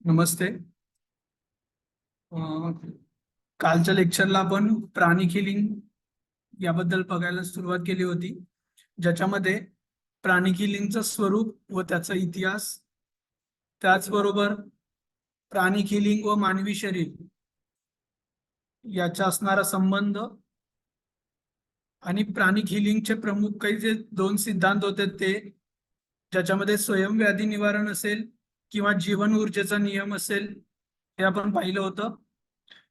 नमस्ते. अं, कालच्या लेक्चरला आपण प्राणिक हिलिंग याबद्दल बघायला सुरुवात केली होती, ज्याच्यामध्ये प्राणिक हिलिंगचं स्वरूप व त्याचा इतिहास, त्याचबरोबर प्राणिक हिलिंग व मानवी शरीर याचा असणारा संबंध आणि प्राणिक हिलिंगचे प्रमुख काही जे दोन सिद्धांत होते ते, ज्याच्यामध्ये स्वयंव्याधी निवारण असेल किंवा जीवन ऊर्जेचा नियम असेल, हे आपण पाहिलं होतं.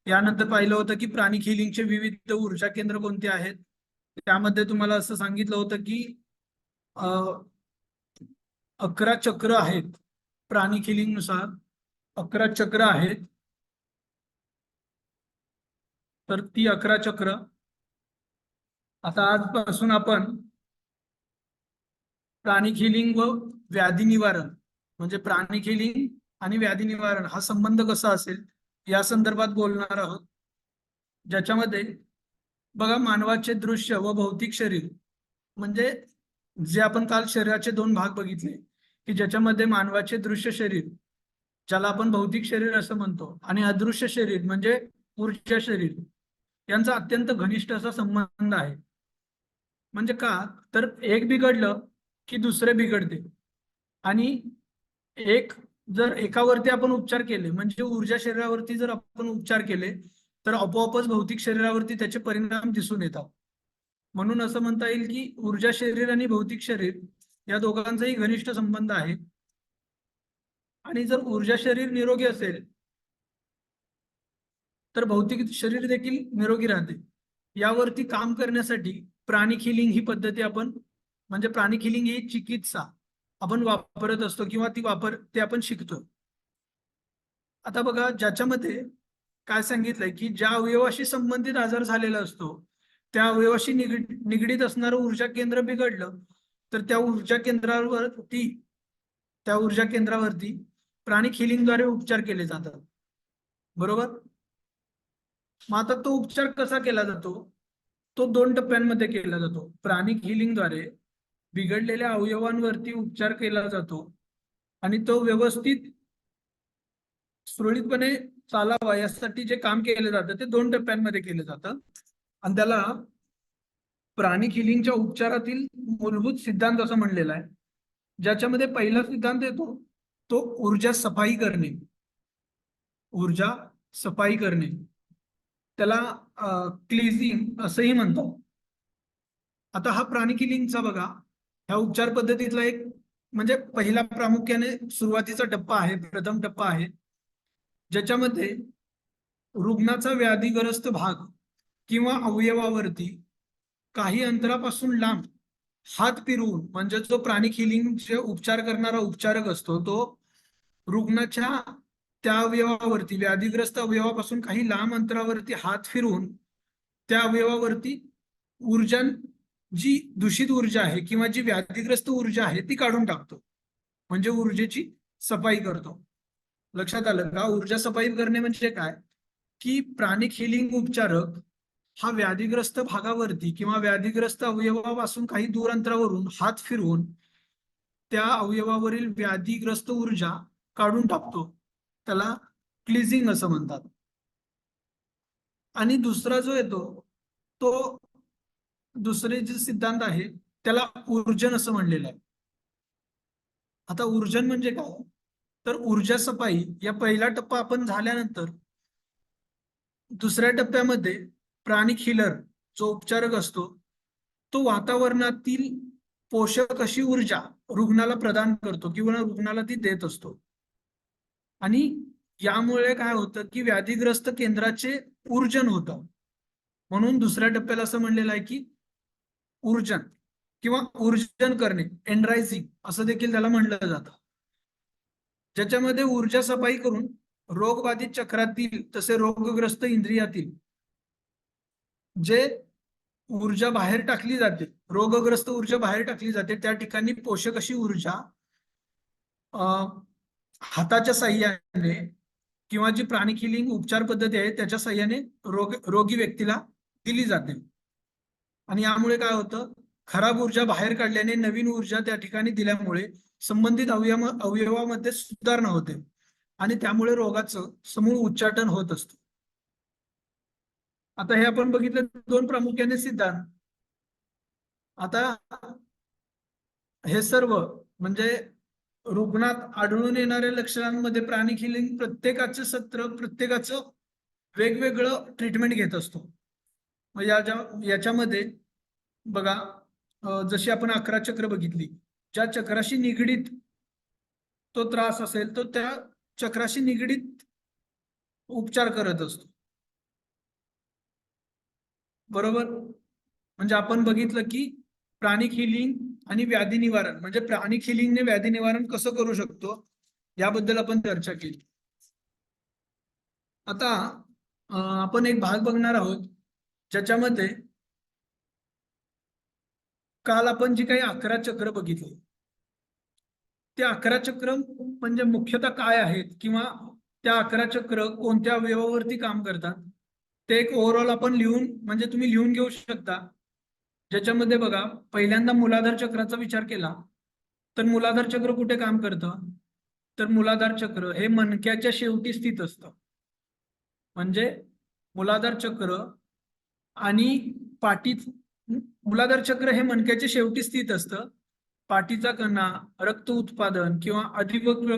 यानंतर पाहिलं होतं की प्राणिक हिलिंगचे विविध ऊर्जा केंद्र कोणते आहेत. त्यामध्ये तुम्हाला असं सांगितलं होतं की 11 चक्र आहेत. प्राणिक हिलिंग नुसार 11 चक्र आहेत. तर ती 11 चक्र आता आजपासून आपण प्राणिक हिलिंग व व्याधी निवारण, म्हणजे प्राणिक हिलिंग आणि व्याधी निवारण हा संबंध कसा असेल या संदर्भात बोलणार आहोत. ज्याच्यामध्ये बघा, मानवाचे दृश्य व भौतिक शरीर, म्हणजे जे आपण काल शरीराचे दोन भाग बघितले की ज्याच्यामध्ये मानवाचे दृश्य शरीर, ज्याला आपण भौतिक शरीर असं म्हणतो, आणि अदृश्य शरीर म्हणजे ऊर्जा शरीर, यांचा अत्यंत घनिष्ठ असा संबंध आहे. म्हणजे का, तर एक बिघडलं की दुसरे बिघडते. आणि एक जर एकावरती आपण उपचार केले, म्हणजे ऊर्जा शरीरावरती जर आपण उपचार केले, तर आपोआपच भौतिक शरीरावरती त्याचे परिणाम दिसून येतात. म्हणून असं म्हणता येईल की ऊर्जा शरीर आणि भौतिक शरीर या दोघांचाही घनिष्ठ संबंध आहे. आणि जर ऊर्जा शरीर निरोगी असेल तर भौतिक शरीर देखील निरोगी राहते. यावरती काम करण्यासाठी प्राणिक हिलिंग ही पद्धती आपण, म्हणजे प्राणिक हिलिंग ही चिकित्सा आपण वापरत असतो किंवा ते आपण शिकतो. आता बघा, ज्याच्यामध्ये काय सांगितलंय की ज्या अवयवाशी संबंधित आजार झालेला असतो, त्या अवयवाशी निगडीत असणारं ऊर्जा केंद्र बिघडलं तर त्या ऊर्जा केंद्रावरती प्राणिक हिलिंगद्वारे उपचार केले जातात. बरोबर. मग आता तो उपचार कसा केला जातो, तो दोन टप्प्यांमध्ये केला जातो. प्राणिक हिलिंगद्वारे बिघडलेल्या अवयवांवरती उपचार केला जातो आणि तो व्यवस्थित सुरळीतपणे चालावा यासाठी जे काम केलं जातं ते दोन टप्प्यांमध्ये केलं जातं. आणि त्याला प्राणिक हिलिंगच्या उपचारातील मूलभूत सिद्धांत असं म्हणलेला आहे. ज्याच्यामध्ये पहिला सिद्धांत येतो तो ऊर्जा सफाई करणे. ऊर्जा सफाई करणे त्याला क्लिझिंग असंही म्हणतात. आता हा प्राणिक हिलिंगचा बघा, ह्या उपचार पद्धतीतला एक, म्हणजे पहिला प्रामुख्याने सुरुवातीचा टप्पा आहे, प्रथम टप्पा आहे, ज्याच्यामध्ये रुग्णाचा व्याधीग्रस्त भाग किंवा अवयवावरती काही अंतरापासून लांब हात फिरवून, म्हणजे जो प्राणिक हिलिंगचे उपचार करणारा उपचारक असतो तो रुग्णाच्या त्या अवयवावरती, व्याधीग्रस्त अवयवापासून काही लांब अंतरावरती हात फिरवून त्या अवयवावरती ऊर्जा, जी दूषित ऊर्जा आहे किंवा जी व्याधीग्रस्त ऊर्जा आहे ती काढून टाकतो, म्हणजे ऊर्जेची सफाई करतो. लक्षात आलं का? ऊर्जा सफाई करणे म्हणजे काय, की प्राणिक हिलिंग उपचारक हा व्याधीग्रस्त भागावरती किंवा व्याधीग्रस्त अवयवापासून काही दूर अंतरावरून हात फिरवून त्या अवयवावरील व्याधीग्रस्त ऊर्जा काढून टाकतो. त्याला क्लिझिंग असं म्हणतात. आणि दुसरा जो येतो तो, दुसरे जे सिद्धांत आहे त्याला ऊर्जन असं म्हणलेलं आहे. आता ऊर्जन म्हणजे काय, तर ऊर्जा सफाई या पहिला टप्पा आपण झाल्यानंतर दुसऱ्या टप्प्यामध्ये प्राणिक हिलर जो उपचारक असतो तो वातावरणातील पोषक अशी ऊर्जा रुग्णाला प्रदान करतो किंवा रुग्णाला ती देत असतो. आणि यामुळे काय होतं की व्याधीग्रस्त केंद्राचे ऊर्जन होतं. म्हणून दुसऱ्या टप्प्याला असं म्हणलेलं आहे की ऊर्जन किंवा ऊर्जन करणे, एनरायझिंग असं देखील त्याला म्हणलं जातं. ज्याच्यामध्ये ऊर्जा सफाई करून रोगबाधित चक्रातील तसे रोगग्रस्त इंद्रियातील जे ऊर्जा बाहेर टाकली जाते, रोगग्रस्त ऊर्जा बाहेर टाकली जाते, त्या ठिकाणी पोषक अशी ऊर्जा हाताच्या साह्याने किंवा जी प्राणिक हिलिंग उपचार पद्धती आहे त्याच्या साह्याने रोगी व्यक्तीला दिली जाते. आणि यामुळे काय होतं, खराब ऊर्जा बाहेर काढल्याने नवीन ऊर्जा त्या ठिकाणी दिल्यामुळे संबंधित अवयवामध्ये सुधारणा होते. आणि त्यामुळे रोगाचं समूळ उच्चाटन होत असतं. आता हे आपण बघितलं दोन प्रामुख्याने सिद्धांत. आता हे सर्व म्हणजे रुग्णात आढळून येणाऱ्या लक्षणांमध्ये प्राणिक हिलिंग प्रत्येकाचं सत्र, प्रत्येकाचं वेगवेगळं ट्रीटमेंट घेत असतो. मग याच्यामध्ये बघा, जशी आपण 11 चक्र बघितली, ज्या चक्राशी निगडीत तो त्रास असेल तो त्या चक्राशी निगडीत उपचार करत असतो. बरोबर. म्हणजे आपण बघितलं की प्राणिक हिलिंग आणि व्याधी निवारण, म्हणजे प्राणिक हिलिंगने व्याधी निवारण कसं करू शकतो याबद्दल आपण चर्चा केली. आता आपण एक भाग बघणार आहोत ज्याच्यामध्ये काल आपण जी काही 11 चक्र बघितली, ते 11 चक्र म्हणजे मुख्यतः काय आहेत किंवा त्या 11 चक्र कोणत्या अवयवावरती काम करतात ते एक ओव्हरऑल आपण लिहून, म्हणजे तुम्ही लिहून घेऊ शकता. ज्याच्यामध्ये बघा, पहिल्यांदा मूलाधार चक्राचा विचार केला तर मूलाधार चक्र कुठे काम करतं, तर मूलाधार चक्र हे मणक्याच्या शेवटी स्थित असतं. म्हणजे मूलाधार चक्र आणि पाठीत, मूलाधार चक्र हे मणक्याच्या शेवटी स्थित असतं. पाठीचा कणा, रक्त उत्पादन किंवा अधिवक्र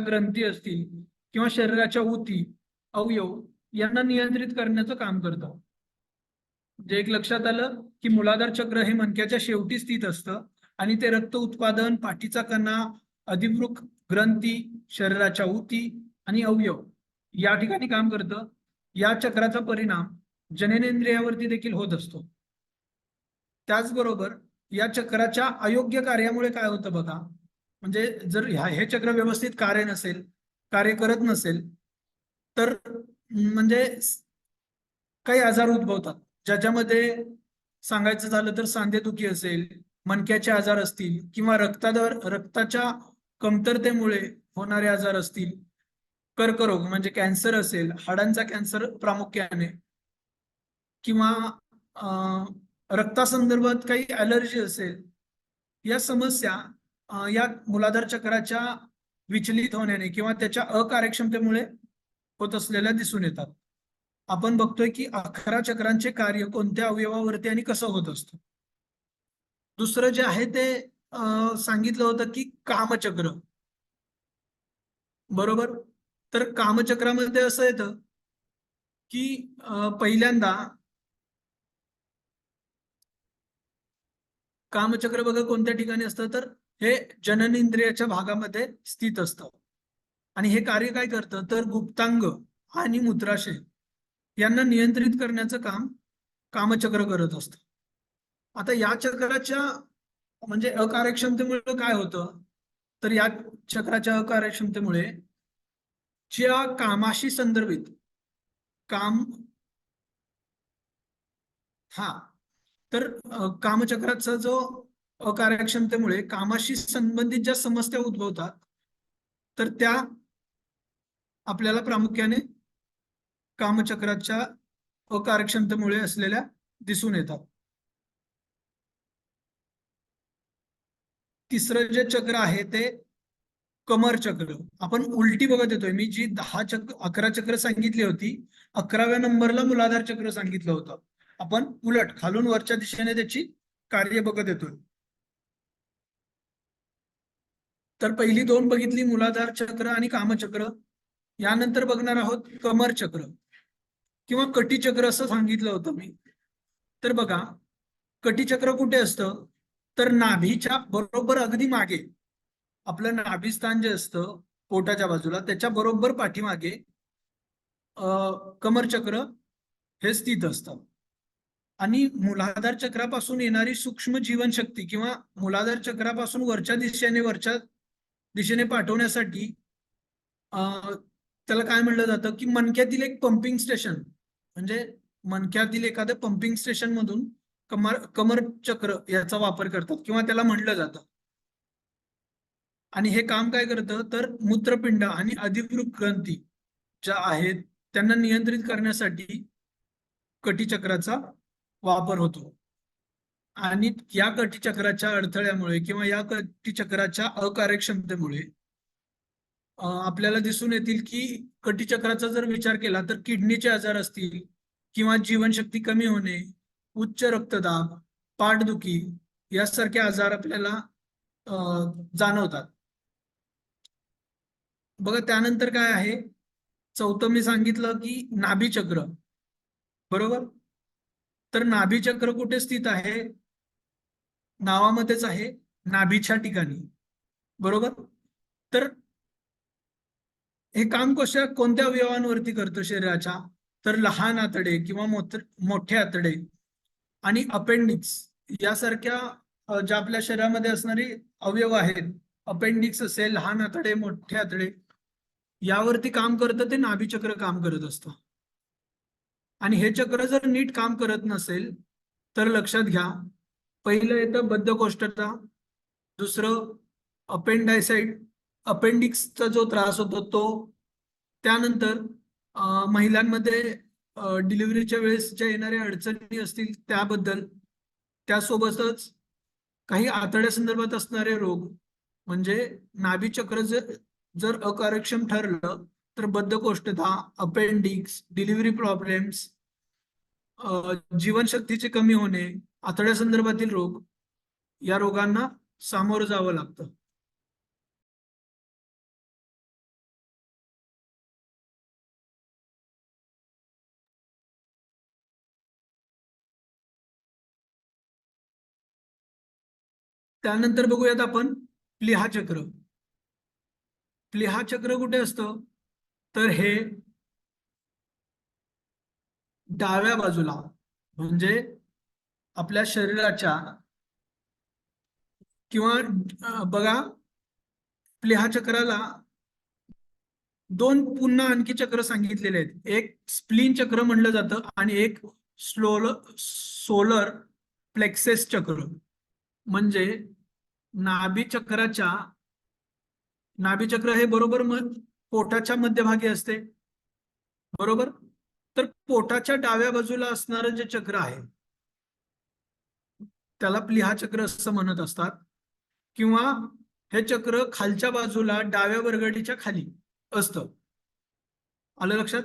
ग्रंथी असतील किंवा शरीराच्या ऊती, अवयव यांना नियंत्रित करण्याचं काम करतं. जे एक लक्षात आलं की मूलाधार चक्र हे मणक्याच्या शेवटी स्थित असतं आणि ते रक्त उत्पादन, पाठीचा कणा, अधिवृक ग्रंथी, शरीराच्या ऊती आणि अवयव या ठिकाणी काम करतं. या चक्राचा परिणाम जननेंद्रियावरती देखील होत असतो. त्याचबरोबर या चक्राच्या अयोग्य कार्यामुळे काय होतं बघा, म्हणजे जर हे चक्र व्यवस्थित कार्य करत नसेल तर म्हणजे काही आजार उद्भवतात, ज्याच्यामध्ये सांगायचं झालं तर सांधेदुखी असेल, मणक्याचे आजार असतील किंवा रक्ताच्या कमतरतेमुळे होणारे आजार असतील, कर्करोग म्हणजे कॅन्सर असेल, हाडांचा कॅन्सर प्रामुख्याने, किंवा रक्तासंदर्भात काही ॲलर्जी असेल, या समस्या या मूलाधार चक्राच्या विचलित होण्याने किंवा त्याच्या अकार्यक्षमतेमुळे होत असलेल्या दिसून येतात. आपण बघतोय की 11 चक्रांचे कार्य कोणत्या अवयवावरती आणि कसं होत असतं. दुसरं जे आहे ते सांगितलं होतं की कामचक्र. बरोबर. तर कामचक्रामध्ये असं येतं की पहिल्यांदा कामचक्र बघा कोणत्या ठिकाणी असतं, तर हे जननेंद्रियाच्या भागामध्ये स्थित असतं. आणि हे कार्य काय करतं, तर गुप्तांग आणि मूत्राशय यांना नियंत्रित करण्याचं काम कामचक्र करत असतं. आता या चक्राच्या म्हणजे अकार्यक्षमतेमुळे काय होतं, तर या चक्राच्या अकार्यक्षमतेमुळे ज्या कामाशी संदर्भित काम, हा, तर कामचक्राचा जो अकार्यक्षमतेमुळे कामाशी संबंधित ज्या समस्या उद्भवतात तर त्या आपल्याला प्रामुख्याने कामचक्राच्या अकार्यक्षमतेमुळे असलेल्या दिसून येतात. तिसरं जे चक्र आहे ते कमर चक्र. आपण उलटी बघत येतोय. मी जी 11 चक्र सांगितली होती, 11व्या नंबरला मूलाधार चक्र सांगितलं होतं. आपण उलट खालून वरच्या दिशेने त्याची कार्य बघत येतोय. तर पहिली दोन बघितली, मूलाधार चक्र आणि कामचक्र. यानंतर बघणार आहोत कमर चक्र किंवा कटीचक्र असं सांगितलं होतं मी. तर बघा, कटीचक्र कुठे असतं, तर नाभीच्या बरोबर अगदी मागे, आपलं नाभिस्थान जे असतं पोटाच्या बाजूला त्याच्या बरोबर पाठीमागे कमरचक्र हे स्थित असतं. आणि मूलाधार चक्रापासून येणारी सूक्ष्म जीवनशक्ती किंवा मूलाधार चक्रापासून वरच्या दिशेने पाठवण्यासाठी त्याला काय म्हणलं जातं की मणक्यातील एक पंपिंग स्टेशन, म्हणजे मणक्यातील एखादं पंपिंग स्टेशन मधून कमर चक्र याचा वापर करतात किंवा त्याला म्हणलं जातं. आणि हे काम काय करतं, तर मूत्रपिंड आणि अधिवृक ग्रंथी ज्या आहेत त्यांना नियंत्रित करण्यासाठी कटीचक्राचा वापर होतो. आणि या कटीचक्राच्या अडथळ्यामुळे किंवा या कटीचक्राच्या अकार्यक्षमतेमुळे आपल्याला दिसून येतील की कटीचक्राचा जर विचार केला तर किडनीचे आजार असतील किंवा जीवनशक्ती कमी होणे, उच्च रक्तदाब, पाठदुखी यासारखे आजार आपल्याला जाणवतात. बघा त्यानंतर काय आहे, चौथं मी सांगितलं की नाभीचक्र, बरोबर. तर नाभीचक्र कुठे स्थित आहे? नावामध्येच आहे, नाभीच्या ठिकाणी, बरोबर. तर हे काम कोणत्या अवयवांवरती करतं शरीराच्या? तर लहान आतडे किंवा मोठे आतडे आणि अपेंडिक्स यासारख्या ज्या आपल्या शरीरामध्ये असणारे अवयव आहेत, अपेंडिक्स असेल, लहान आतडे, मोठे आतडे, यावरती काम करतं ते नाभीचक्र काम करत असतं. आणि हे चक्र जर नीट काम करत नसेल तर लक्षात घ्या, पहिलं येतं बद्धकोष्ठता, दुसरं अपेंडायसाइट, अपेंडिक्सचा जो त्रास होतो तो, त्यानंतर महिलांमध्ये डिलिव्हरीच्या वेळेस ज्या येणाऱ्या अडचणी असतील त्याबद्दल, त्यासोबतच काही आतड्या संदर्भात असणारे रोग, म्हणजे नाभीचक्र जर जर अकार्यक्षम ठरलं तर बद्धकोष्ठता, अपेंडिक्स, डिलिव्हरी प्रॉब्लेम्स, जीवनशक्तीचे कमी होणे, आतड्या संदर्भातील रोग, या रोगांना सामोरं जावं लागतं. त्यानंतर बघूयात आपण प्लीहा चक्र. प्लीहा चक्र कुठे असतं? तर हे डाव्या बाजूला, म्हणजे आपल्या शरीराच्या किंवा बघा, प्लीहा चक्राला दोन पुन्हा आणखी चक्र सांगितलेले आहेत. एक स्प्लीन चक्र म्हणलं जातं आणि एक सोलर प्लेक्सेस चक्र. म्हणजे नाभीचक्राच्या नाभीचक्र हे बरोबर पोटाच्या मध्यभागी असते, बरोबर. तर पोटाच्या डाव्या बाजूला असणारं जे चक्र आहे त्याला प्लीहा चक्र असं म्हणत असतात. किंवा हे चक्र खालच्या बाजूला डाव्या वरगडीच्या खाली असतं. आलं लक्षात?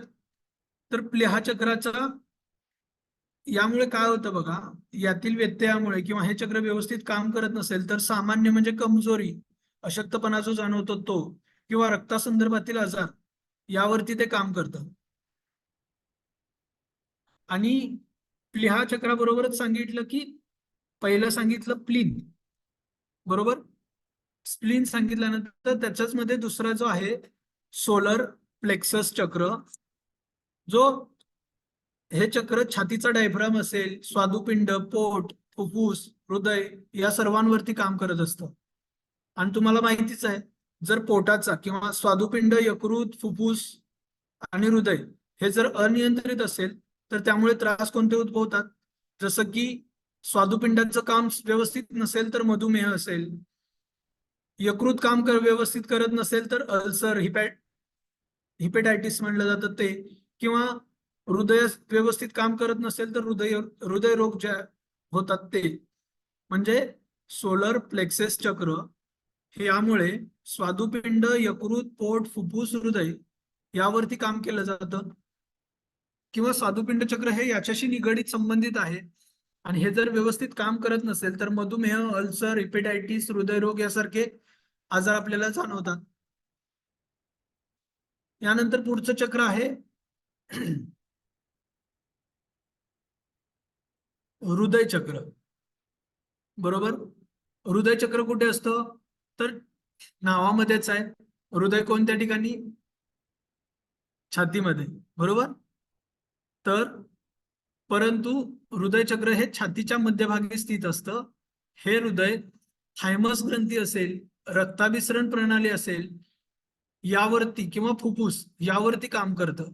तर प्लीहा चक्राचा यामुळे काय होतं बघा, यातील व्यत्ययामुळे किंवा हे चक्र व्यवस्थित काम करत नसेल तर सामान्य म्हणजे कमजोरी, अशक्तपणा जो जाणवतो तो, किंवा रक्तासंदर्भातील आजार, यावरती ते काम करतं. आणि प्लीहा चक्राबरोबरच सांगितलं की पहिलं सांगितलं प्लीन, बरोबर. स्प्लीन सांगितल्यानंतर त्याच्याच मध्ये दुसरा जो आहे सोलर प्लेक्सस चक्र, जो हे चक्र छातीचा डायफ्राम असेल, स्वादुपिंड, पोट, फुफ्फुस, हृदय या सर्वांवरती काम करत असतं. आणि तुम्हाला माहितीच आहे, जर पोटाचा किंवा स्वादुपिंड, यकृत, फुफ्फुस आणि हृदय हे जर अनियंत्रित असेल तर त्यामुळे त्रास कोणते उद्भवतात? जसं की स्वादुपिंडाचं काम व्यवस्थित नसेल तर मधुमेह असेल, यकृत काम व्यवस्थित करत नसेल तर अल्सर, हिपेटायटिस म्हणलं जातं ते, किंवा हृदय व्यवस्थित काम करत नसेल तर हृदय रोग जे होतात ते. म्हणजे सोलर प्लेक्सेस चक्र हे यामुळे स्वादुपिंड, यकृत, पोट, फुफ्फुस, हृदय यावरती काम केलं जातं. किंवा स्वादुपिंड चक्र हे याच्याशी निगडीत संबंधित आहे. आणि हे जर व्यवस्थित काम करत नसेल तर मधुमेह, अल्सर, हिपेटायटिस, हृदयरोग यासारखे आजार आपल्याला जाणवतात. यानंतर पुढचं चक्र आहे हृदय चक्र, बरोबर. हृदय चक्र कुठे असतं? तर नावामध्येच आहे, हृदय कोणत्या ठिकाणी? छातीमध्ये, बरोबर. तर परंतु हृदय चक्र हे छातीच्या मध्यभागी स्थित असतं. हे हृदय थायमस ग्रंथी असेल, रक्ताभिसरण प्रणाली असेल यावरती, किंवा फुफ्फुस यावरती काम करतं.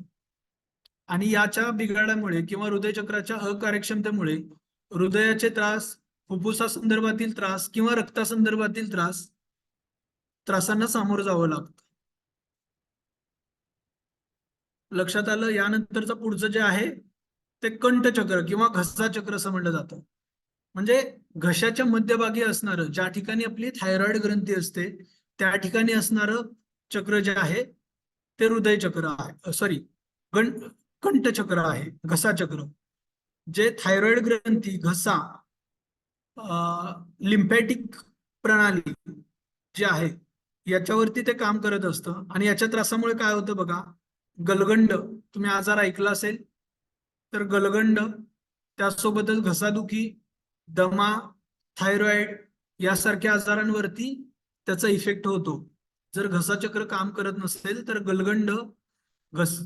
आणि याच्या बिघाडामुळे किंवा हृदयचक्राच्या अकार्यक्षमतेमुळे हृदयाचे त्रास, फुफ्फुसासंदर्भातील त्रास किंवा रक्तासंदर्भातील त्रासांना सामोरं जावं लागतं. लक्षात आलं? यानंतरचं पुढचं जे आहे ते कंठचक्र किंवा घसा चक्र असं म्हणलं जातं. म्हणजे घशाच्या मध्यभागी असणारं, ज्या ठिकाणी आपली थायरॉइड ग्रंथी असते त्या ठिकाणी असणारं चक्र जे आहे ते हृदय चक्र आहे, सॉरी कंठचक्र आहे, घसा चक्र. जे थायरॉइड ग्रंथी, घसा, लिम्फॅटिक प्रणाली जी आहे याच्यावरती ते काम करत असतं. आणि याच्या त्रासामुळे काय होतं बघा, गलगंड, तुम्ही आजार ऐकला असेल तर गलगंड, त्यासोबतच घसादुखी, दमा, थायरॉइड यासारख्या आजारांवरती त्याचा इफेक्ट होतो. जर घसाचक्र काम करत नसेल तर गलगंड, घस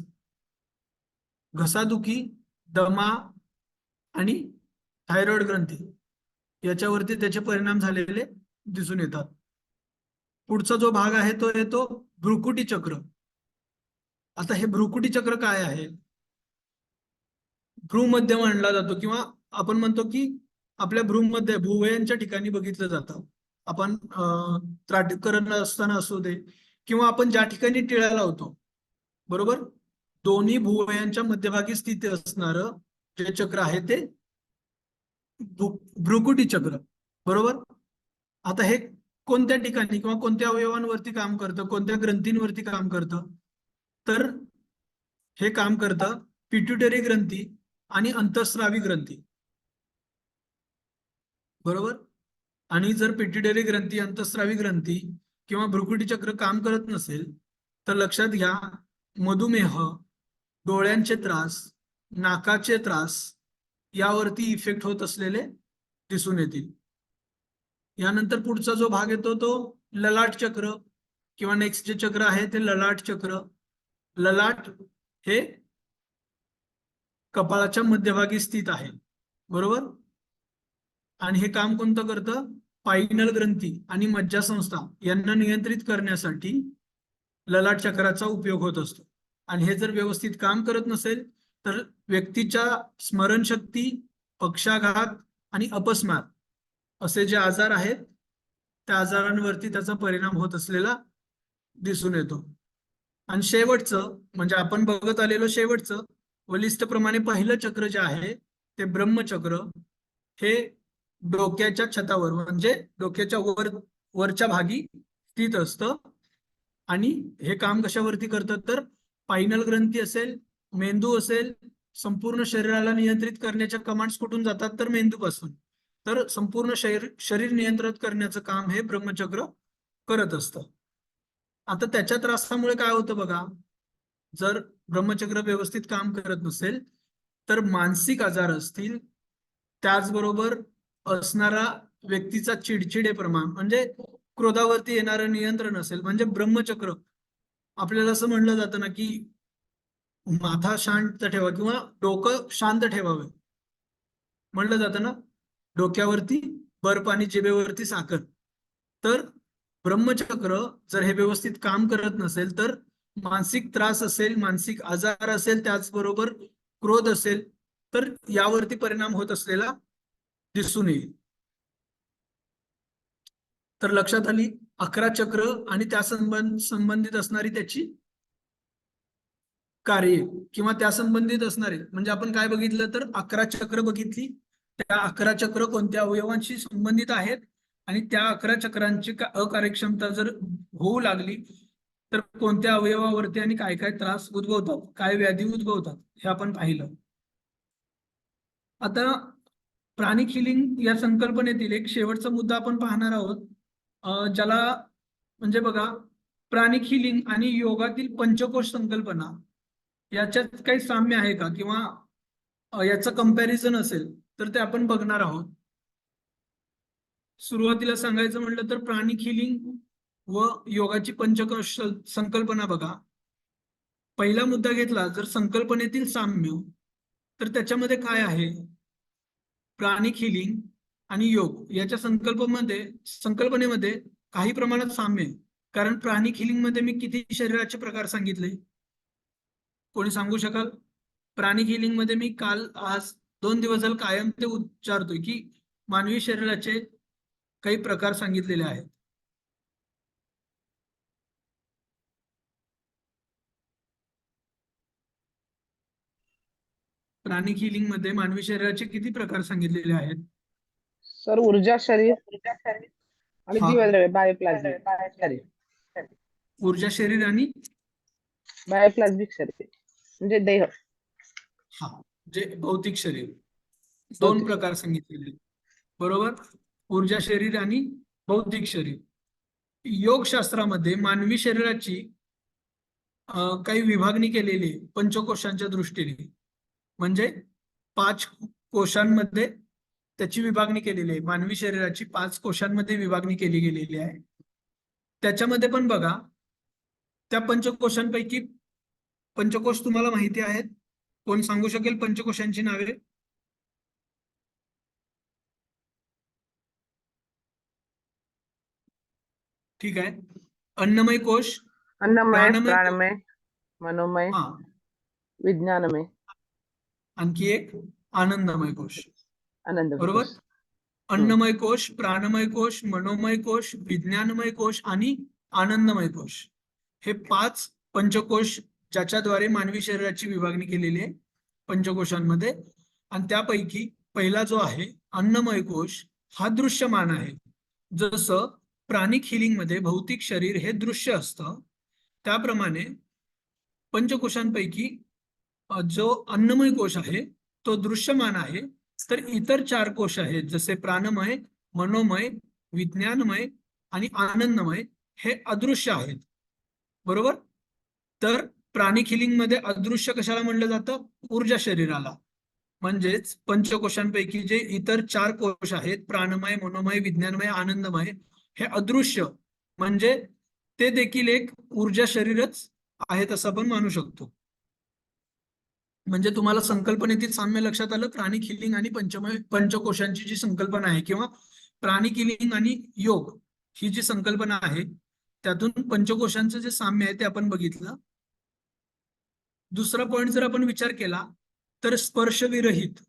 घसादुखी, दमा आणि थायरॉइड ग्रंथी याच्यावरती त्याचे परिणाम झालेले दिसून येतात. पुढचा जो भाग आहे तो येतो भ्रुकुटी चक्र. आता हे भ्रुकुटी चक्र काय आहे? भ्रूमध्य मानला जातो, किंवा आपण म्हणतो की आपल्या भ्रूमध्ये भुवयांच्या ठिकाणी बघितलं जातं. आपण त्राटक करत असताना असू दे, किंवा आपण ज्या ठिकाणी टिळा लावतो, बरोबर, दोन्ही भुवयांच्या मध्यभागी स्थित असणारं जे चक्र आहे ते भ्रुकुटी चक्र, बरोबर. आता हे कोणत्या ठिकाणी किंवा कोणत्या अवयवांवरती काम करतं, कोणत्या ग्रंथींवरती काम करतं? तर हे काम करतं पिट्युटरी ग्रंथी आणि अंतःस्रावी ग्रंथी, बरोबर. आणि जर पिट्युटरी ग्रंथी, अंतःस्रावी ग्रंथी किंवा भ्रुकुटी चक्र काम करत नसेल तर लक्षात घ्या, मधुमेह, डोळ्यांचे त्रास, नाकाचे त्रास यावरती इफेक्ट होत असलेले दिसून येतील. यानंतर पुढचा जो भाग येतो तो ललाट चक्र, किंवा नेक्स्ट जे चक्र आहे ते ललाट चक्र. ललाट हे कपाळाच्या मध्यभागी स्थित आहे, बरोबर. आणि हे काम कोणतं करतं? पायनल ग्रंथी आणि मज्जासंस्था यांना नियंत्रित करण्यासाठी ललाट चक्राचा उपयोग होत असतो. आणि हे जर व्यवस्थित काम करत नसेल तर व्यक्तीच्या स्मरणशक्ती, पक्षाघात आणि अपस्मार असे जे आजार आहेत त्या आजारांवरती त्याचा परिणाम होत असलेला दिसून येतो. आणि शेवटचं म्हणजे आपण बघत आलेलो शेवटचं व लिस्टप्रमाणे पहिलं चक्र जे आहे ते ब्रह्मचक्र. हे डोक्याच्या छतावर म्हणजे डोक्याच्या वरच्या भागी स्थित असतं. आणि हे काम कशावरती करतं तर पायनल ग्रंथी असेल, मेंदू असेल, संपूर्ण शरीराला नियंत्रित करण्याच्या कमांड्स कुठून जातात तर मेंदूपासून. तर संपूर्ण शरीर नियंत्रित करण्याचं काम हे ब्रह्मचक्र करत असतं. आता त्याच्या त्रासामुळे काय होतं बघा, जर ब्रह्मचक्र व्यवस्थित काम करत नसेल तर मानसिक आजार असतील, त्याचबरोबर असणारा व्यक्तीचा चिडचिडे प्रमाण म्हणजे क्रोधावरती येणारं नियंत्रण असेल, म्हणजे ब्रह्मचक्र आपल्याला असं म्हणलं जातं ना की माथा शांत ठेवा किंवा डोकं शांत ठेवावे, म्हणलं जातं ना, डोक्यावरती बर्फ आणि जिभेवरती साखर. तर ब्रह्मचक्र जर हे व्यवस्थित काम करत नसेल तर मानसिक त्रास असेल, मानसिक आजार असेल, त्याचबरोबर क्रोध असेल तर यावरती परिणाम होत असलेला दिसून येईल. तर लक्षात आली 11 चक्र आणि त्या संबंधित असणारी त्याची कार्य किंवा त्या संबंधित असणारे, म्हणजे आपण काय बघितलं तर 11 चक्र बघितली. त्या 11 चक्र कोणत्या अवयवांशी संबंधित आहेत आणि त्या 11 चक्रांची अकार्यक्षमता जर होऊ लागली तर कोणत्या अवयवावरती आणि काय काय त्रास उद्भवतात, काय व्याधी उद्भवतात हे आपण पाहिलं. आता प्राणिक हिलिंग या संकल्पनेतील एक शेवटचा मुद्दा आपण पाहणार आहोत, ज्याला म्हणजे बघा, प्राणिक हिलिंग आणि योगातील पंचकोश संकल्पना याच्यात काही साम्य आहे का किंवा याचं कंपॅरिझन असेल तर ते आपण बघणार आहोत. सुरुवातीला सांगायचं म्हटलं तर प्राणिक हिलिंग व योगाची पंचकोश संकल्पना बघा. पहिला मुद्दा घेतला जर संकल्पनेतील साम्य, तर त्याच्यामध्ये काय आहे? प्राणिक हिलिंग आणि योग याच्या संकल्पनेमध्ये काही प्रमाणात साम्य आहे. कारण प्राणिक हिलिंग मध्ये मी किती शरीराचे प्रकार सांगितले, कोणी सांगू शकाल? प्राणिक हिलिंग मध्ये मी काल आज 2 दिवस झाले कायम ते उच्चारतोय की मानवी शरीराचे काही प्रकार सांगितलेले आहेत. प्राणिक हिलिंग मध्ये मानवी शरीराचे किती प्रकार सांगितलेले आहेत? सर ऊर्जा शरीर आणि हा, जीवद्रव्य बायोप्लाझ्म शरीर. ऊर्जा शरीर आणि बायोप्लाझ्मिक शरीर म्हणजे देह. हा, जे भौतिक शरीर, दोन भौतिक प्रकार सांगितलेले, बरोबर. ऊर्जा शरीर आणि भौतिक शरीर. योगशास्त्रामध्ये मानवी शरीराची काही विभागणी केलेली आहे पंचकोशांच्या दृष्टीने. म्हणजे 5 कोशांमध्ये त्याची विभागणी केलेली आहे. मानवी शरीराची 5 कोशांमध्ये विभागणी केली गेलेली आहे. त्याच्यामध्ये पण बघा, त्या पंचकोशांपैकी, पंचकोश तुम्हाला माहिती आहेत? कोण सांगू शकेल पंचकोशांची नावे? ठीक आहे. अन्नमय कोश, अन्नमय, प्राणमय कोश, प्राणमय, मनोमय, हा, विज्ञानमय, आणखी एक आनंदमय कोश, आनंदमय बरोबर. कोश. अन्नमय कोश, प्राणमय कोश, मनोमय कोश, विज्ञानमय कोश आणि आनंदमय कोश, हे 5 पंचकोश ज्याच्याद्वारे मानवी शरीराची विभागणी केलेली आहे पंचकोशांमध्ये. आणि त्यापैकी पहिला जो आहे अन्नमय कोश, हा दृश्यमान आहे. जसं प्राणिक हिलिंग मध्ये भौतिक शरीर हे दृश्य असतं, त्याप्रमाणे पंचकोशांपैकी जो अन्नमय कोश आहे तो दृश्यमान आहे. तर इतर 4 कोश आहेत जसे प्राणमय, मनोमय, विज्ञानमय आणि आनंदमय, हे अदृश्य आहेत, बरोबर. तर प्राणिक हिलिंग मध्ये अदृश्य कशाला म्हणलं जातं? ऊर्जा शरीराला. म्हणजेच पंचकोशांपैकी जे इतर 4 कोश आहेत, प्राणमय, मनोमय, विज्ञानमय, आनंदमय, हे अदृश्य, म्हणजे ते देखील एक ऊर्जा शरीरच आहेत असं आपण मानू शकतो. म्हणजे तुम्हाला संकल्पनेतील साम्य लक्षात आलं. प्राणिक हिलिंग आणि पंचकोशांची जी संकल्पना आहे, किंवा प्राणिक हिलिंग आणि योग ही जी संकल्पना आहे, त्यातून पंचकोशांचं जे साम्य आहे ते आपण बघितलं. दुसरा पॉइंट जर आपण विचार केला तर स्पर्शविरहित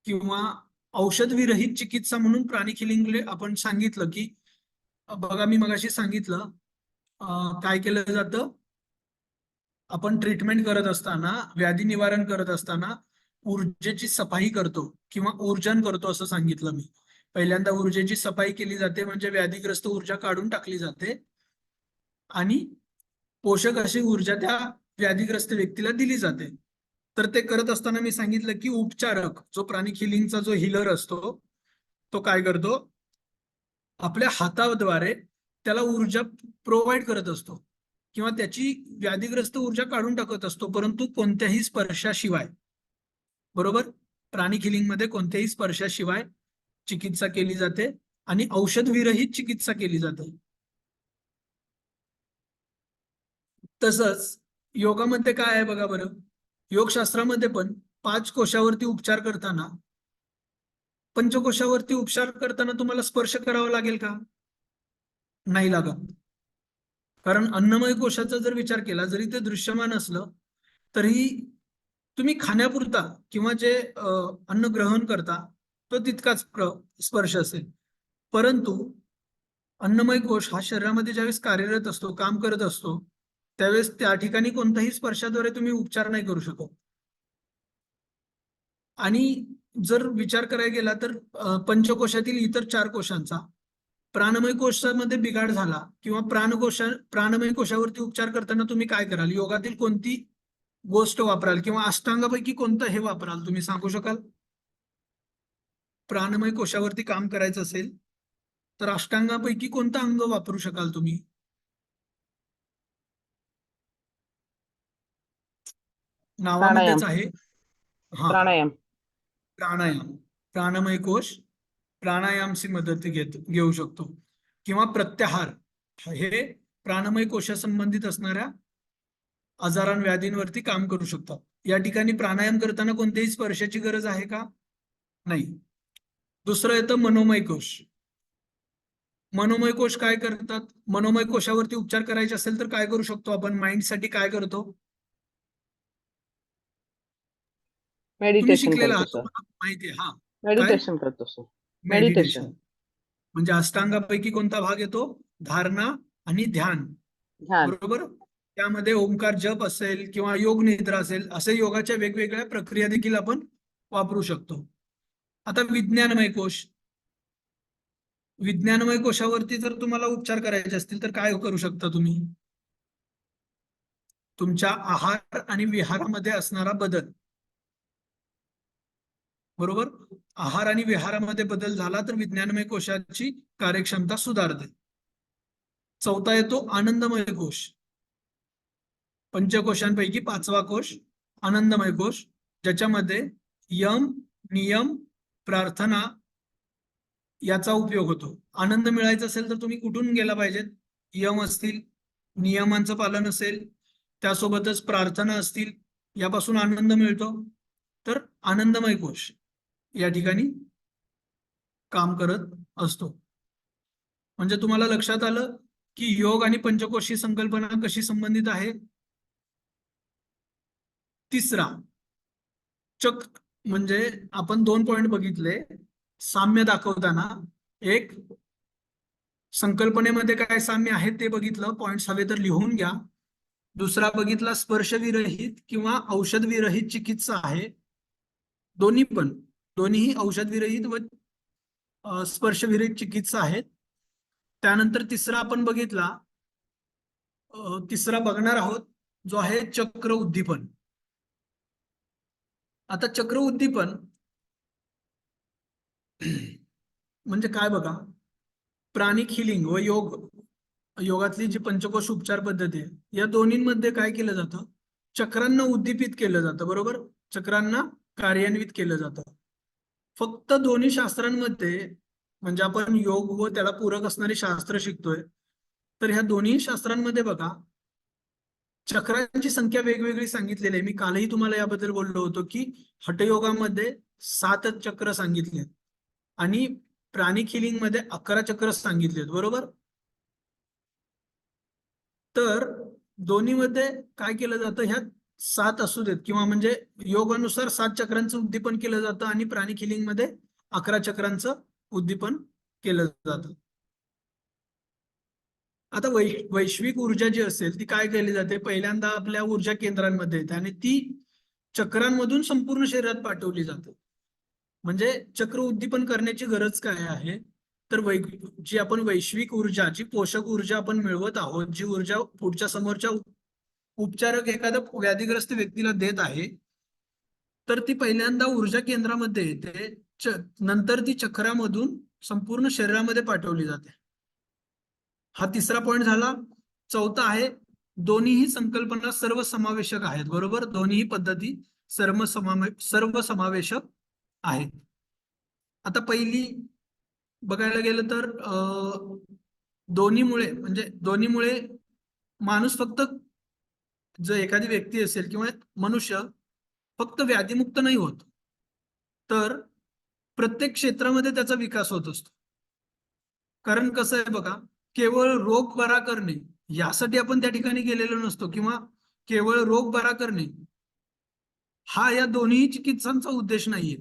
किंवा औषधविरहित चिकित्सा म्हणून प्राणिक हिलिंगले आपण सांगितलं की, बघा मी मगाशी सांगितलं काय केलं जातं, आपण ट्रीटमेंट करत असताना, व्याधी निवारण करत असताना ऊर्जेची सफाई करतो किंवा ऊर्जन करतो असं सांगितलं मी. पहिल्यांदा ऊर्जेची सफाई केली जाते, म्हणजे व्याधीग्रस्त ऊर्जा काढून टाकली जाते आणि पोषक अशी ऊर्जा त्या व्याधीग्रस्त व्यक्तीला दिली जाते. तर ते करत असताना मी सांगितलं की उपचारक, जो प्राणिक हिलिंगचा जो हिलर असतो, तो काय करतो, आपल्या हाताद्वारे त्याला ऊर्जा प्रोव्हाइड करत असतो किंवा त्याची व्याधीग्रस्त ऊर्जा काढून टाकत असतो, परंतु कोणत्याही स्पर्शाशिवाय, बरोबर. प्राणिक हिलिंग मध्ये कोणत्याही स्पर्शाशिवाय चिकित्सा केली जाते आणि औषध विरहित चिकित्सा केली जाते. तसंच योगामध्ये काय आहे बघा बरं, योगशास्त्रामध्ये पण 5 कोशावरती उपचार करताना, पंचकोशावरती उपचार करताना तुम्हाला स्पर्श करावा लागेल का? नाही लागत. कारण अन्नमय कोशाचा जर विचार केला, जरी ते दृश्यमान असलं तरी तुम्ही खाण्यापुरता किंवा जे अन्न ग्रहण करता तो तितकाच स्पर्श असेल. परंतु अन्नमय कोश हा शरीरामध्ये ज्यावेळेस कार्यरत असतो, काम करत असतो, त्यावेळेस त्या ठिकाणी कोणत्याही स्पर्शाद्वारे तुम्ही उपचार नाही करू शकत. आणि जर विचार करायला गेला तर पंचकोशातील इतर 4 कोशांचा, प्राणमय कोशामध्ये बिघाड झाला किंवा प्राणमय कोशावरती उपचार करताना तुम्ही काय कराल? योगातील कोणती गोष्ट वापराल किंवा अष्टांगापैकी कोणतं हे वापराल, तुम्ही सांगू शकाल? प्राणमय कोशावरती काम करायचं असेल तर अष्टांगापैकी कोणतं अंग वापरू शकाल तुम्ही? प्राणायाम. नावामध्येच आहे. हा, प्राणायाम. प्राणायाम. प्राणमय कोश प्राणायामची मदत घेऊ शकतो, किंवा प्रत्याहार, हे प्राणमय कोशासंबंधित असणाऱ्या आजारां व्याधींवरती काम करू शकतात. या ठिकाणी प्राणायाम करताना कोणत्याही स्पर्शाची गरज आहे का? नाही. दुसरं येतं मनोमय कोश. मनोमय कोश काय करतात? मनोमय कोशावरती उपचार करायचे असेल तर काय करू शकतो आपण? माइंडसाठी काय करतो? तुम्ही मेडिटेशन शिकलेला करतो आहात, सर. तुम्हाला माहिती आहे. हा, काय? मेडिटेशन करतो सर. मेडिटेशन. मेडिटेशन. म्हणजे अष्टांगापैकी कोणता भाग येतो? धारणा आणि ध्यान, ध्यान. बरोबर. त्यामध्ये ओंकार जप असेल किंवा योग निद्रा असेल, असे योगाच्या वेगवेगळ्या प्रक्रिया देखील आपण वापरू शकतो. आता विज्ञानमय कोश. विज्ञानमय कोशावरती जर तुम्हाला उपचार करायचे असतील तर काय करू शकता तुम्ही? तुमच्या आहार आणि विहारामध्ये असणारा बदल. बरोबर. आहार आणि विहारामध्ये बदल झाला तर विज्ञानमय कोशाची कार्यक्षमता सुधारते. चौथा येतो आनंदमय कोश. पंचकोशांपैकी 5वा कोश आनंदमय कोश, ज्याच्यामध्ये यम, नियम, प्रार्थना याचा उपयोग होतो. आनंद मिळायचा असेल तर तुम्ही कुठून गेला पाहिजेत? यम असतील, नियमांचं पालन असेल, त्यासोबतच प्रार्थना असतील, यापासून आनंद मिळतो. तर आनंदमय कोश या ठिकाणी काम करत असतो. म्हणजे तुम्हाला लक्षात आलं की योग आणि पंचकोश ही संकल्पना कशी संबंधित आहे. तिसरा चक म्हणजे आपण 2 पॉइंट बघितले साम्य दाखवताना. एक, संकल्पनेमध्ये काय साम्य आहे ते बघितलं, पॉइंट्स हवे तर लिहून घ्या. दुसरा बघितला स्पर्शविरहित किंवा औषधविरहित चिकित्सा आहे. दोन्हीही औषधविरहित व स्पर्शविरहित चिकित्सा आहेत. त्यानंतर तिसरा आपण बघितला, तिसरा बघणार आहोत जो आहे चक्र उद्दीपन. आता चक्र उद्दीपन म्हणजे काय बघा, प्राणिक हिलिंग व योगातली जी पंचकोश उपचार पद्धती आहे या दोन्हींमध्ये काय केलं जातं, चक्रांना उद्दीपित केलं जातं. बरोबर, चक्रांना कार्यान्वित केलं जातं. फक्त दोन्ही शास्त्रांमध्ये म्हणजे आपण योग व त्याला पूरक असणारी शास्त्र शिकतोय, तर ह्या दोन्ही शास्त्रांमध्ये बघा चक्रांची संख्या वेगवेगळी सांगितलेली आहे. मी कालही तुम्हाला याबद्दल बोललो होतो की हठयोगामध्ये 7 चक्र सांगितले आणि प्राणिक हिलिंग मध्ये 11 चक्र सांगितलेत. बरोबर. तर दोन्हीमध्ये काय केलं जातं, ह्या 7 असू देत किंवा म्हणजे योगानुसार 7 चक्रांचं उद्दीपन केलं जातं आणि प्राणिक हिलिंग मध्ये 11 चक्रांचं उद्दीपन केलं जातं. आता वैश्विक ऊर्जा जी असेल ती काय केली जाते, पहिल्यांदा आपल्या ऊर्जा केंद्रांमध्ये येते आणि ती चक्रांमधून संपूर्ण शरीरात पाठवली जाते. म्हणजे चक्र उद्दीपन करण्याची गरज काय आहे, तर जी आपण वैश्विक ऊर्जा, जी पोषक ऊर्जा आपण मिळवत आहोत, जी ऊर्जा पुढच्या समोरच्या उपचारक एखाद्या व्याधीग्रस्त व्यक्तीला देत आहे, तर ती पहिल्यांदा ऊर्जा केंद्रामध्ये येते, नंतर ती चक्रामधून संपूर्ण शरीरामध्ये पाठवली जाते. हा तिसरा पॉइंट झाला. चौथा आहे, दोन्हीही संकल्पना सर्वसमावेशक आहेत. बरोबर, दोन्ही पद्धती सर्वसमावेशक आहेत. आता पहिली बघायला गेलं तर दोन्हीमुळे माणूस फक्त, जर एखादी व्यक्ती असेल किंवा मनुष्य फक्त व्याधीमुक्त नाही होत, तर प्रत्येक क्षेत्रामध्ये त्याचा विकास होत असतो. कारण कसं आहे बघा, केवळ रोग बरा करणे यासाठी आपण त्या ठिकाणी गेलेलो नसतो किंवा केवळ रोग बरा करणे हा या दोन्ही चिकित्सांचा उद्देश नाहीये.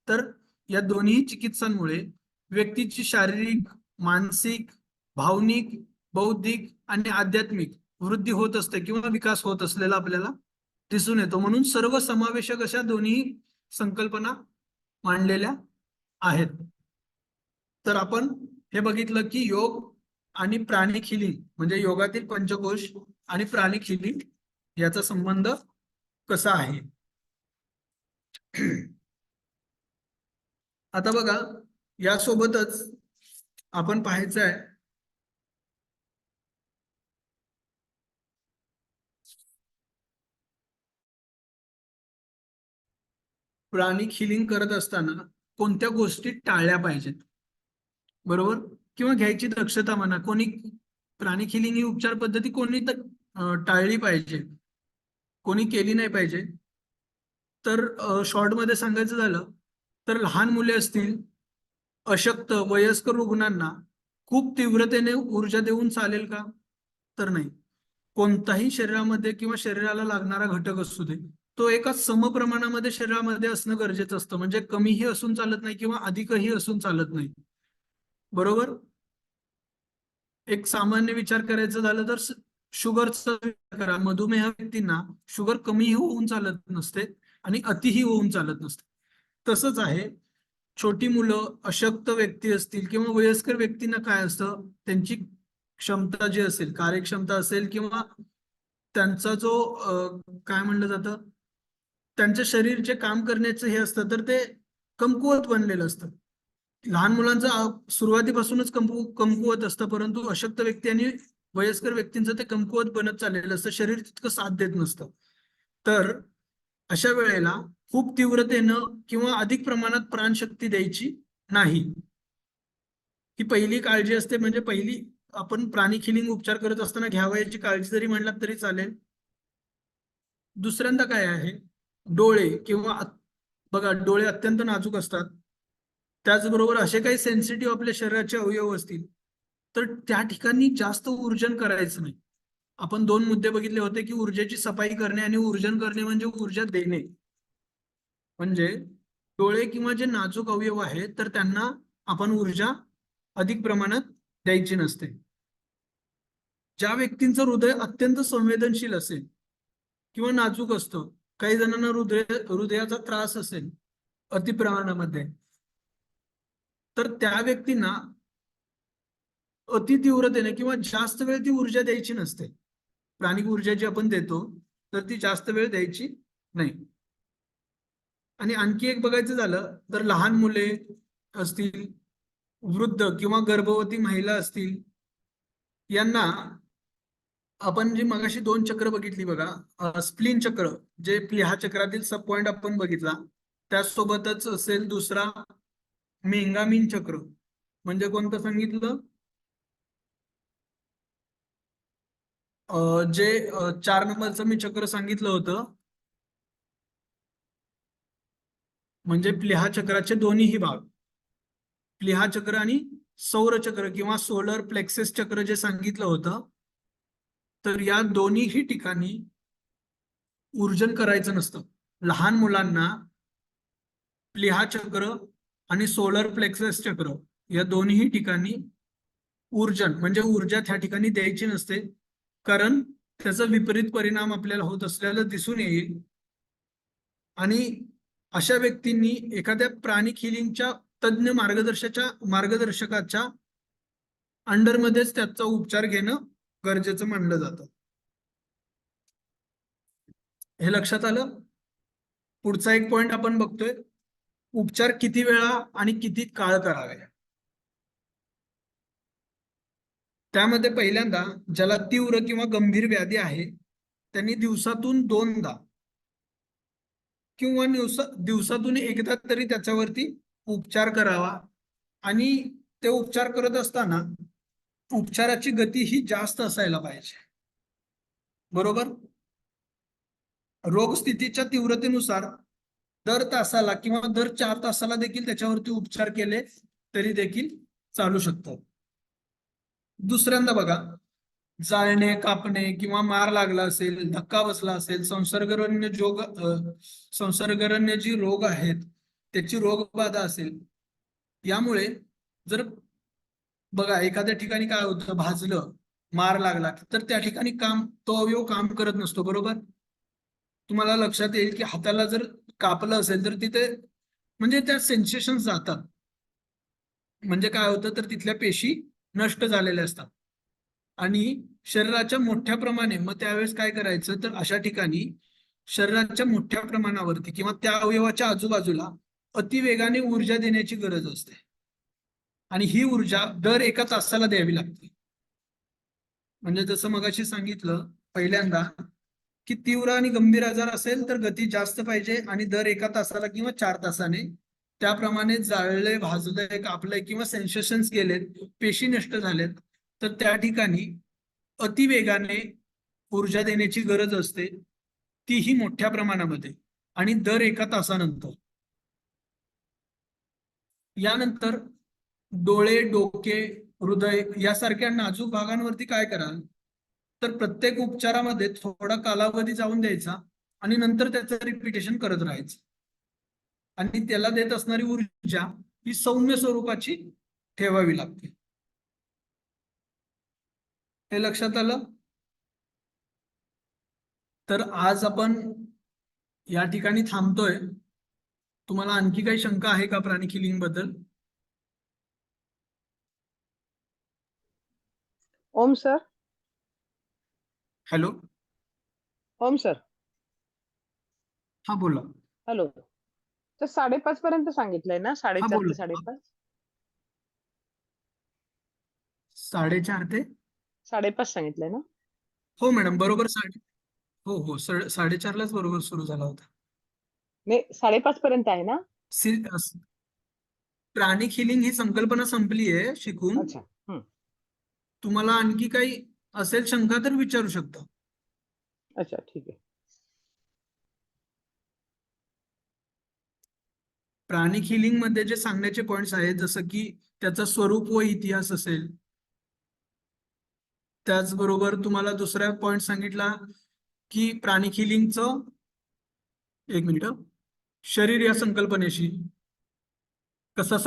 तर या दोन्ही चिकित्सांमुळे व्यक्तीची शारीरिक, मानसिक, भावनिक, बौद्धिक आणि आध्यात्मिक वृद्धी होत असते किंवा विकास होत असलेला आपल्याला दिसून येतो. म्हणून सर्वसमावेशक अशा दोन्ही संकल्पना मांडलेल्या आहेत. तर आपण हे बघितलं की योग आणि प्राणिक हिलिंग म्हणजे योगातील पंचकोश आणि प्राणिक हिलिंग याचा संबंध कसा आहे. आता बघा, यासोबतच आपण पाहायचं आहे प्राणिक हिलिंग करत असताना कोणत्या गोष्टी टाळल्या पाहिजेत. बरोबर, किंवा घ्यायची दक्षता म्हणा. कोणी प्राणिक हिलिंग ही उपचार पद्धती कोणी टाळली पाहिजे, कोणी केली नाही पाहिजे. तर शॉर्ट मध्ये सांगायचं झालं तर लहान मुले असतील, अशक्त वयस्कर रुग्णांना खूप तीव्रतेने ऊर्जा देऊन चालेल का, तर नाही. कोणताही शरीरामध्ये किंवा शरीराला लागणारा घटक असू दे, तो एका समप्रमाणामध्ये शरीरामध्ये असणं गरजेचं असतं. म्हणजे कमीही असून चालत नाही किंवा अधिकही असून चालत नाही. बरोबर. एक सामान्य विचार करायचं झालं तर शुगरचा विचार करा. मधुमेह व्यक्तींना शुगर कमीही होऊन चालत नसते आणि अतिही होऊन चालत नसते. तसंच आहे, छोटी मुलं, अशक्त व्यक्ती असतील किंवा वयस्कर व्यक्तींना काय असतं, त्यांची क्षमता जी असेल, कार्यक्षमता असेल किंवा त्यांचा जो काय म्हणलं जातं, त्यांच्या शरीर जे काम करण्याचं हे असतं तर ते कमकुवत बनलेलं असतं. लहान मुलांचं सुरुवातीपासूनच कमकुवत असतं, परंतु अशक्त व्यक्ती आणि वयस्कर व्यक्तींचं ते कमकुवत बनत चाललेलं असतं, शरीर तितकं साथ देत नसतं. तर अशा वेळेला खूप तीव्रतेनं किंवा अधिक प्रमाणात प्राणशक्ती द्यायची नाही. ही पहिली काळजी असते. म्हणजे पहिली आपण प्राणी किलिंग उपचार करत असताना घ्यावयाची काळजी जरी म्हणलात तरी चालेल. दुसऱ्यांदा काय आहे, डोळे किंवा बघा, डोळे अत्यंत नाजूक असतात. त्याचबरोबर असे काही सेन्सिटिव्ह आपल्या शरीराचे अवयव असतील तर त्या ठिकाणी जास्त ऊर्जन करायचं नाही. आपण 2 मुद्दे बघितले होते की ऊर्जेची सफाई करणे आणि ऊर्जन करणे म्हणजे ऊर्जा देणे. म्हणजे डोळे किंवा जे नाजूक अवयव आहेत तर त्यांना आपण ऊर्जा अधिक प्रमाणात द्यायची नसते. ज्या व्यक्तींचं हृदय अत्यंत संवेदनशील असेल किंवा नाजूक असतं, काही जणांना हृदयाचा त्रास असेल अतिप्रमाणामध्ये, तर त्या व्यक्तींना अति तीव्रतेने किंवा जास्त वेळ ती ऊर्जा द्यायची नसते. प्राणिक ऊर्जा जी आपण देतो तर ती जास्त वेळ द्यायची नाही. आणि आणखी एक बघायचं झालं तर लहान मुले असतील, वृद्ध किंवा गर्भवती महिला असतील, यांना आपण जी मगाशी 2 चक्र बघितली बघा, स्प्लिन चक्र, जे प्लीहा चक्रातील सब पॉइंट आपण बघितला, त्यासोबतच असेल दुसरा मेंगामिन चक्र. म्हणजे कोणतं सांगितलं, जे 4 नंबरचं मी चक्र सांगितलं होतं, म्हणजे प्लीहा चक्राचे दोन्हीही भाग, प्लीहा चक्र आणि सौर चक्र किंवा सोलर प्लेक्सेस चक्र जे सांगितलं होतं, तर या दोन्हीही ठिकाणी ऊर्जन करायचं नसतं. लहान मुलांना प्लीहा चक्र आणि सोलर प्लेक्सेस चक्र या दोन्ही ठिकाणी ऊर्जन म्हणजे ऊर्जा त्या ठिकाणी द्यायची नसते, कारण त्याचा विपरीत परिणाम आपल्याला होत असलेला दिसून येईल. आणि अशा व्यक्तींनी एखाद्या प्राणी हिलिंगच्या तज्ञ मार्गदर्शकाच्या अंडरमध्येच त्याचा उपचार घेणं गरजेचं मानलं जातं. हे लक्षात आलं. पुढचा एक पॉइंट आपण बघतोय, उपचार किती वेळा आणि किती काळ करावे. त्यामध्ये पहिल्यांदा ज्याला तीव्र किंवा गंभीर व्याधी आहे त्यांनी दिवसातून 2दा किंवा दिवसातून एकदा तरी त्याच्यावरती उपचार करावा. आणि ते उपचार करत असताना उपचाराची गती ही जास्त असायला पाहिजे. बरोबर. रोगस्थितीच्या तीव्रतेनुसार दर तासाला किंवा दर 4 तासाला देखील त्याच्यावरती उपचार केले तरी देखील चालू शकतात. दुसऱ्यांदा बघा, जाळणे, कापणे किंवा मार लागला असेल, धक्का बसला असेल, संसर्गजन्य जी रोग आहेत त्याची रोगबाधा असेल, यामुळे जर बघा एखाद्या ठिकाणी काय होतं, भाजलं, मार लागला तर त्या ठिकाणी तो अवयव काम करत नसतो. बरोबर. तुम्हाला लक्षात येईल की हाताला जर कापलं असेल तर तिथे म्हणजे त्या सेन्सेशन जातात. म्हणजे काय होतं तर तिथल्या पेशी नष्ट झालेल्या असतात. आणि शरीराच्या मोठ्या प्रमाणे मग त्यावेळेस काय करायचं तर अशा ठिकाणी शरीराच्या मोठ्या प्रमाणावरती किंवा त्या अवयवाच्या आजूबाजूला अतिवेगाने ऊर्जा देण्याची गरज असते. आणि ही ऊर्जा दर 1 तासाला द्यावी लागते. म्हणजे जसं मगाशी सांगितलं पहिल्यांदा की तीव्र आणि गंभीर आजार असेल तर गती जास्त पाहिजे आणि दर 1 तासाला किंवा 4 तासाने. त्याप्रमाणे जाळले, भाजले, कापले किंवा सेन्सेशन्स गेलेत, पेशी नष्ट झालेत, तर त्या ठिकाणी अतिवेगाने ऊर्जा देण्याची गरज असते, तीही मोठ्या प्रमाणामध्ये आणि दर 1 तासानंतर. यानंतर डोळे, डोके, हृदय यासारख्या नाजूक भागांवरती काय कराल तर प्रत्येक उपचारामध्ये थोडा कालावधी जाऊन द्यायचा आणि नंतर त्याचं रिपिटेशन करत राहायचं. आणि त्याला देत असणारी ऊर्जा ही सौम्य स्वरूपाची ठेवावी लागते. हे लक्षात आलं. तर आज आपण या ठिकाणी थांबतोय. तुम्हाला आणखी काही शंका आहे का प्राणी किलिंग बद्दल? ओम सर. हॅलो. ओम सर. हा बोला. हॅलो. तर 5:30 पर्यंत सांगितलंय ना, हा 4:30 ते बोला. 5:30. 4:30 ते 5:30 सांगितलंय ना. हो मॅडम, बरोबर हो हो 4:30लाच बरोबर सुरू झाला होता. नाही, 5:30 पर्यंत आहे ना. प्राणिक हिलिंग ही संकल्पना संपली आहे शिकून. अच्छा. तुम्हाला आणखी काही असेल शंका तर विचारू शकता. अच्छा, ठीक आहे. प्राणिक हिलिंग मध्ये जे सांगण्याचे पॉइंट्स आहेत, जसं की त्याचं स्वरूप व इतिहास असेल. त्याचबरोबर तुम्हाला दुसरा पॉइंट सांगितला की प्राणिक हिलिंगचं, एक मिनिट, शरीर या संकल्पनेशी कसा